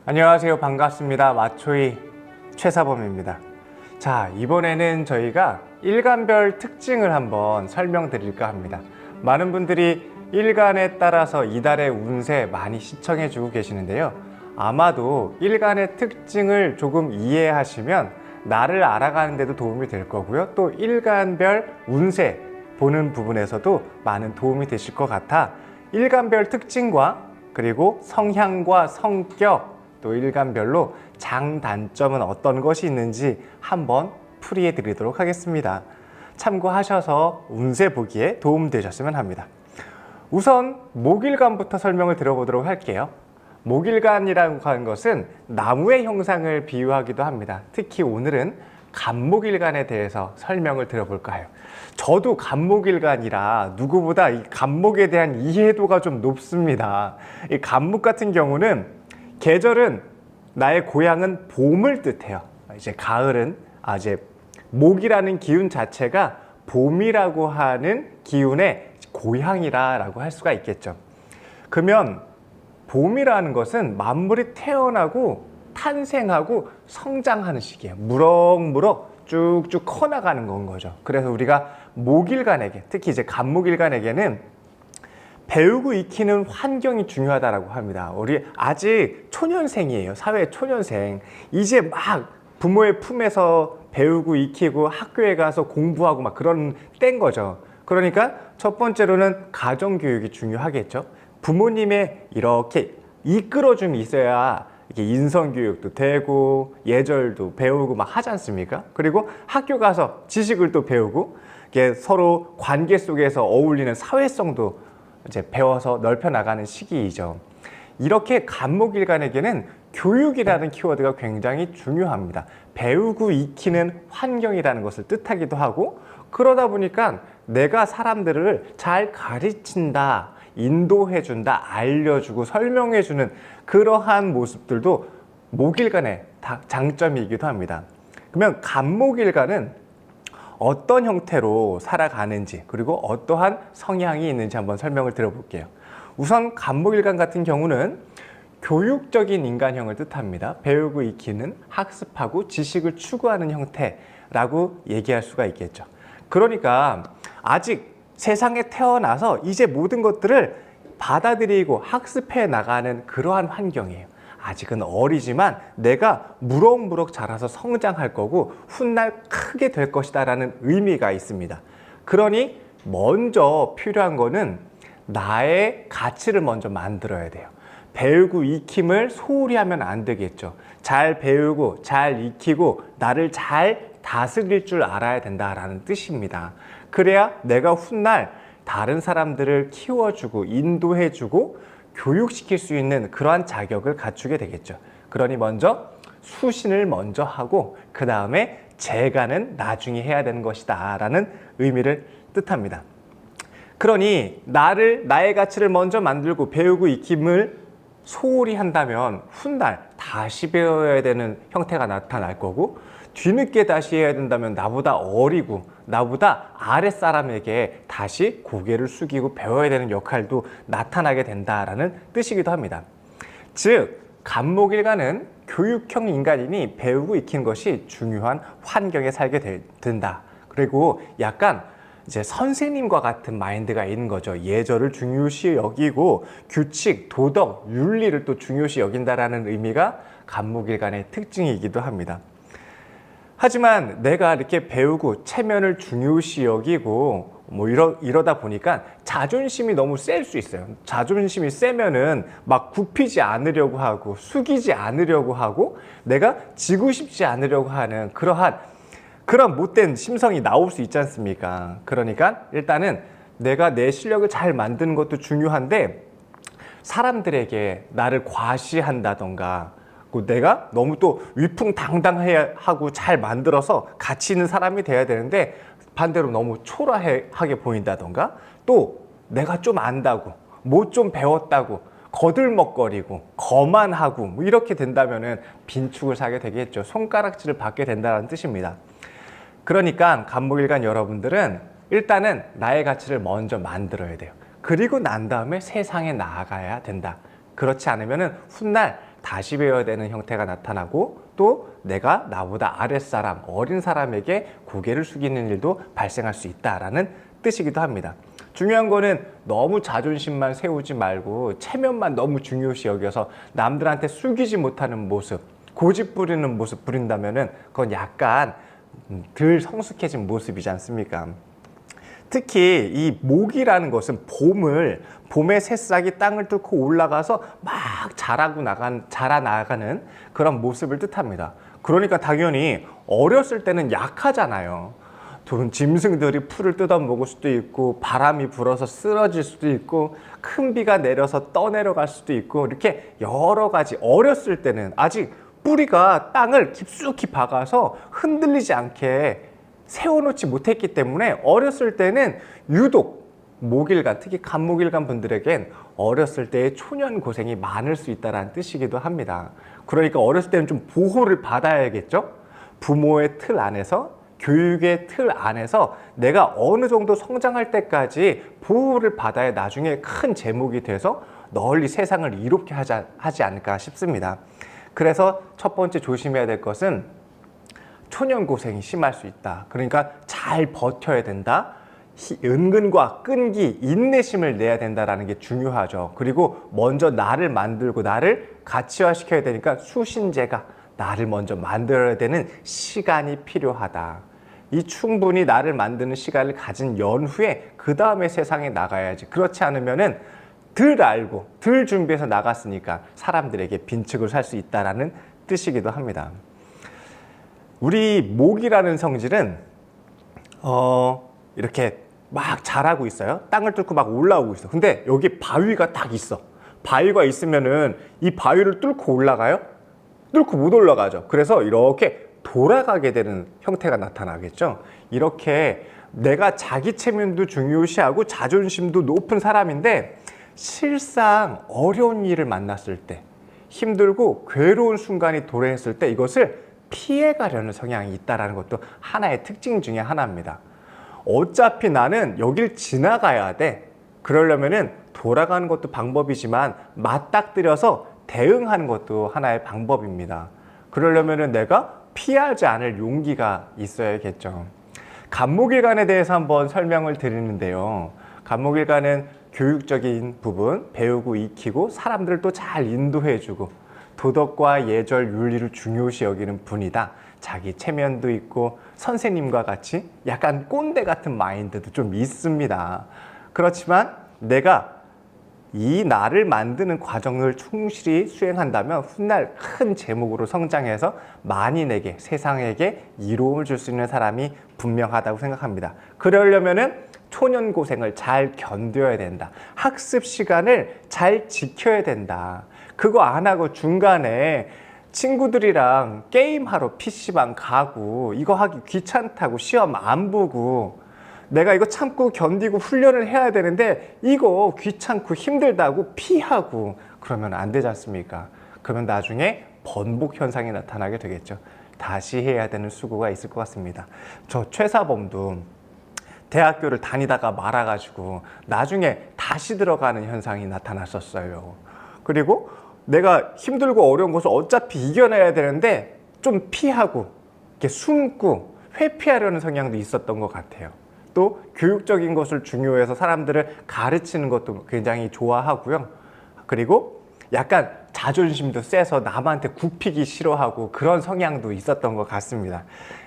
안녕하세요. 반갑습니다. 마초이 최사범입니다. 자, 이번에는 저희가 일간별 특징을 한번 설명드릴까 합니다. 많은 분들이 일간에 따라서 이달의 운세 많이 시청해 주고 계시는데요. 아마도 일간의 특징을 조금 이해하시면 나를 알아가는 데도 도움이 될 거고요. 또 일간별 운세 보는 부분에서도 많은 도움이 되실 것 같아 일간별 특징과 그리고 성향과 성격 또 일간별로 장단점은 어떤 것이 있는지 한번 풀이해 드리도록 하겠습니다. 참고하셔서 운세 보기에 도움되셨으면 합니다. 우선 목일간부터 설명을 드려보도록 할게요. 목일간이라고 하는 것은 나무의 형상을 비유하기도 합니다. 특히 오늘은 간목일간에 대해서 설명을 드려볼까 해요. 저도 간목일간이라 누구보다 이 간목에 대한 이해도가 좀 높습니다. 이 간목 같은 경우는 계절은 나의 고향은 봄을 뜻해요. 이제 가을은 이제 목이라는 기운 자체가 봄이라고 하는 기운의 고향이라고 할 수가 있겠죠. 그러면 봄이라는 것은 만물이 태어나고 탄생하고 성장하는 시기예요. 무럭무럭 쭉쭉 커나가는 건 거죠. 그래서 우리가 목일간에게, 특히 이제 간목일간에게는 배우고 익히는 환경이 중요하다고 합니다. 우리 아직 초년생이에요. 사회 초년생. 이제 막 부모의 품에서 배우고 익히고 학교에 가서 공부하고 막 그런 때인 거죠. 그러니까 첫 번째로는 가정교육이 중요하겠죠. 부모님의 이렇게 이끌어줌이 있어야 이게 인성교육도 되고 예절도 배우고 막 하지 않습니까? 그리고 학교 가서 지식을 또 배우고 이게 서로 관계 속에서 어울리는 사회성도 이제 배워서 넓혀 나가는 시기이죠. 이렇게 간목일간에게는 교육이라는 키워드가 굉장히 중요합니다. 배우고 익히는 환경이라는 것을 뜻하기도 하고, 그러다 보니까 내가 사람들을 잘 가르친다, 인도해준다, 알려주고 설명해주는 그러한 모습들도 목일간의 장점이기도 합니다. 그러면 간목일간은 어떤 형태로 살아가는지 그리고 어떠한 성향이 있는지 한번 설명을 드려볼게요. 우선 간목일간 같은 경우는 교육적인 인간형을 뜻합니다. 배우고 익히는, 학습하고 지식을 추구하는 형태라고 얘기할 수가 있겠죠. 그러니까 아직 세상에 태어나서 이제 모든 것들을 받아들이고 학습해 나가는 그러한 환경이에요. 아직은 어리지만 내가 무럭무럭 자라서 성장할 거고 훗날 크게 될 것이다 라는 의미가 있습니다. 그러니 먼저 필요한 거는 나의 가치를 먼저 만들어야 돼요. 배우고 익힘을 소홀히 하면 안 되겠죠. 잘 배우고 잘 익히고 나를 잘 다스릴 줄 알아야 된다라는 뜻입니다. 그래야 내가 훗날 다른 사람들을 키워주고 인도해주고 교육시킬 수 있는 그러한 자격을 갖추게 되겠죠. 그러니 먼저 수신을 먼저 하고 그 다음에 재간은 나중에 해야 되는 것이다 라는 의미를 뜻합니다. 그러니 나의 가치를 먼저 만들고 배우고 익힘을 소홀히 한다면 훗날 다시 배워야 되는 형태가 나타날 거고, 뒤늦게 다시 해야 된다면 나보다 어리고 나보다 아랫사람에게 다시 고개를 숙이고 배워야 되는 역할도 나타나게 된다라는 뜻이기도 합니다. 즉, 간목일간은 교육형 인간이니 배우고 익힌 것이 중요한 환경에 살게 된다. 그리고 약간 이제 선생님과 같은 마인드가 있는 거죠. 예절을 중요시 여기고 규칙, 도덕, 윤리를 또 중요시 여긴다라는 의미가 간목일간의 특징이기도 합니다. 하지만 내가 이렇게 배우고 체면을 중요시 여기고 이러다 보니까 자존심이 너무 셀 수 있어요. 자존심이 세면은 막 굽히지 않으려고 하고 숙이지 않으려고 하고 내가 지고 싶지 않으려고 하는 그런 못된 심성이 나올 수 있지 않습니까? 그러니까 일단은 내가 내 실력을 잘 만드는 것도 중요한데 사람들에게 나를 과시한다던가 내가 너무 또 위풍당당하고 잘 만들어서 가치 있는 사람이 돼야 되는데 반대로 너무 초라하게 보인다던가 또 내가 좀 안다고 뭐 좀 배웠다고 거들먹거리고 거만하고 이렇게 된다면은 빈축을 사게 되겠죠. 손가락질을 받게 된다는 뜻입니다. 그러니까 간목일간 여러분들은 일단은 나의 가치를 먼저 만들어야 돼요. 그리고 난 다음에 세상에 나아가야 된다. 그렇지 않으면은 훗날 다시 배워야 되는 형태가 나타나고 또 내가 나보다 아랫사람, 어린 사람에게 고개를 숙이는 일도 발생할 수 있다라는 뜻이기도 합니다. 중요한 거는 너무 자존심만 세우지 말고 체면만 너무 중요시 여겨서 남들한테 숙이지 못하는 모습, 고집 부리는 모습 부린다면은 그건 약간 덜 성숙해진 모습이지 않습니까? 특히 이 모기라는 것은 봄의 새싹이 땅을 뚫고 올라가서 막 자라나가는 그런 모습을 뜻합니다. 그러니까 당연히 어렸을 때는 약하잖아요. 짐승들이 풀을 뜯어먹을 수도 있고 바람이 불어서 쓰러질 수도 있고 큰 비가 내려서 떠내려갈 수도 있고 이렇게 여러 가지 어렸을 때는 아직 뿌리가 땅을 깊숙이 박아서 흔들리지 않게 세워놓지 못했기 때문에 어렸을 때는 유독 모길간, 특히 간모길간 분들에겐 어렸을 때의 초년 고생이 많을 수 있다는 뜻이기도 합니다. 그러니까 어렸을 때는 좀 보호를 받아야겠죠? 부모의 틀 안에서, 교육의 틀 안에서 내가 어느 정도 성장할 때까지 보호를 받아야 나중에 큰 제목이 돼서 널리 세상을 이롭게 하지 않을까 싶습니다. 그래서 첫 번째 조심해야 될 것은 초년 고생이 심할 수 있다. 그러니까 잘 버텨야 된다. 은근과 끈기, 인내심을 내야 된다는 게 중요하죠. 그리고 먼저 나를 만들고 나를 가치화시켜야 되니까 수신제가 나를 먼저 만들어야 되는 시간이 필요하다. 이 충분히 나를 만드는 시간을 가진 연후에 그 다음에 세상에 나가야지. 그렇지 않으면은 덜 알고 덜 준비해서 나갔으니까 사람들에게 빈축을 살 수 있다는 뜻이기도 합니다. 우리 모기라는 성질은 이렇게 막 자라고 있어요. 땅을 뚫고 막 올라오고 있어. 근데 여기 바위가 딱 있어. 바위가 있으면은 이 바위를 뚫고 올라가요? 뚫고 못 올라가죠. 그래서 이렇게 돌아가게 되는 형태가 나타나겠죠. 이렇게 내가 자기 체면도 중요시하고 자존심도 높은 사람인데 실상 어려운 일을 만났을 때, 힘들고 괴로운 순간이 도래했을 때 이것을 피해가려는 성향이 있다는 것도 하나의 특징 중에 하나입니다. 어차피 나는 여길 지나가야 돼. 그러려면은 돌아가는 것도 방법이지만 맞닥뜨려서 대응하는 것도 하나의 방법입니다. 그러려면은 내가 피하지 않을 용기가 있어야겠죠. 간목일간에 대해서 한번 설명을 드리는데요. 간목일간은 교육적인 부분, 배우고 익히고 사람들을 또 잘 인도해주고 도덕과 예절, 윤리를 중요시 여기는 분이다. 자기 체면도 있고 선생님과 같이 약간 꼰대 같은 마인드도 좀 있습니다. 그렇지만 내가 이 나를 만드는 과정을 충실히 수행한다면 훗날 큰 제목으로 성장해서 만인에게, 세상에게 이로움을 줄 수 있는 사람이 분명하다고 생각합니다. 그러려면은 초년 고생을 잘 견뎌야 된다. 학습 시간을 잘 지켜야 된다. 그거 안 하고 중간에 친구들이랑 게임하러 PC방 가고 이거 하기 귀찮다고 시험 안 보고 내가 이거 참고 견디고 훈련을 해야 되는데 이거 귀찮고 힘들다고 피하고 그러면 안 되지 않습니까? 그러면 나중에 번복 현상이 나타나게 되겠죠. 다시 해야 되는 수고가 있을 것 같습니다. 저 최사범도 대학교를 다니다가 말아가지고 나중에 다시 들어가는 현상이 나타났었어요. 그리고 내가 힘들고 어려운 것을 어차피 이겨내야 되는데 좀 피하고 이렇게 숨고 회피하려는 성향도 있었던 것 같아요. 또 교육적인 것을 중요해서 사람들을 가르치는 것도 굉장히 좋아하고요. 그리고 약간 자존심도 세서 남한테 굽히기 싫어하고 그런 성향도 있었던 것 같습니다.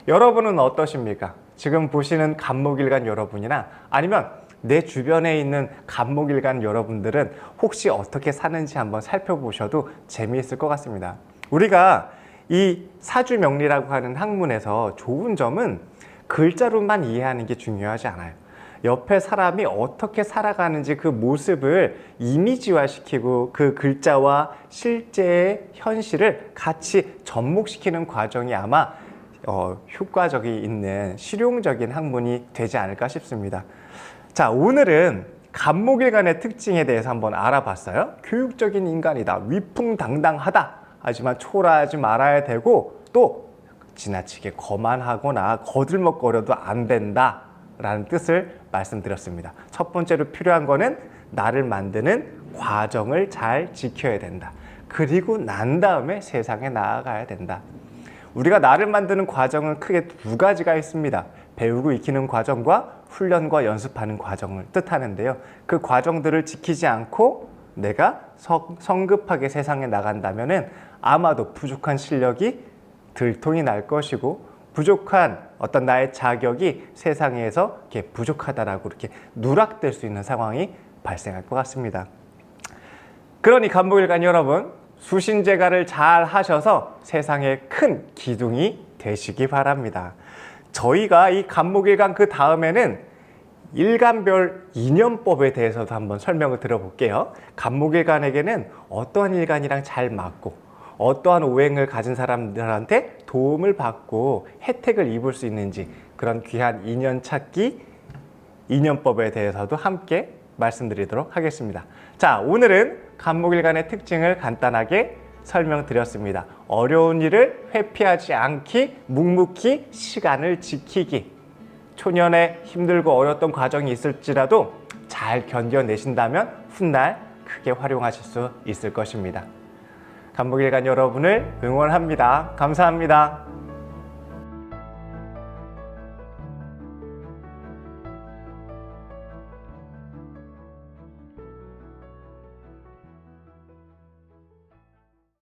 여러분은 어떠십니까? 지금 보시는 간목일간 여러분이나 아니면 내 주변에 있는 간목일간 여러분들은 혹시 어떻게 사는지 한번 살펴보셔도 재미있을 것 같습니다. 우리가 이 사주명리라고 하는 학문에서 좋은 점은 글자로만 이해하는 게 중요하지 않아요. 옆에 사람이 어떻게 살아가는지 그 모습을 이미지화시키고 그 글자와 실제의 현실을 같이 접목시키는 과정이 아마 효과적이 있는 실용적인 학문이 되지 않을까 싶습니다. 자, 오늘은 간목일간의 특징에 대해서 한번 알아봤어요. 교육적인 인간이다. 위풍당당하다. 하지만 초라하지 말아야 되고 또 지나치게 거만하거나 거들먹거려도 안 된다 라는 뜻을 말씀드렸습니다. 첫 번째로 필요한 거는 나를 만드는 과정을 잘 지켜야 된다. 그리고 난 다음에 세상에 나아가야 된다. 우리가 나를 만드는 과정은 크게 두 가지가 있습니다. 배우고 익히는 과정과 훈련과 연습하는 과정을 뜻하는데요. 그 과정들을 지키지 않고 내가 성급하게 세상에 나간다면은 아마도 부족한 실력이 들통이 날 것이고 부족한 어떤 나의 자격이 세상에서 이렇게 부족하다라고 이렇게 누락될 수 있는 상황이 발생할 것 같습니다. 그러니 간목일관 여러분, 수신제가를 잘 하셔서 세상에 큰 기둥이 되시기 바랍니다. 저희가 이 간목일관 그 다음에는 일간별 인연법에 대해서도 한번 설명을 드려볼게요. 간목일관에게는 어떠한 일간이랑 잘 맞고 어떠한 오행을 가진 사람들한테 도움을 받고 혜택을 입을 수 있는지 그런 귀한 인연 찾기 인연법에 대해서도 함께 말씀드리도록 하겠습니다. 자, 오늘은 간목일간의 특징을 간단하게 설명드렸습니다. 어려운 일을 회피하지 않기, 묵묵히 시간을 지키기. 초년에 힘들고 어려웠던 과정이 있을지라도 잘 견뎌내신다면 훗날 크게 활용하실 수 있을 것입니다. 간목일간 여러분을 응원합니다. 감사합니다.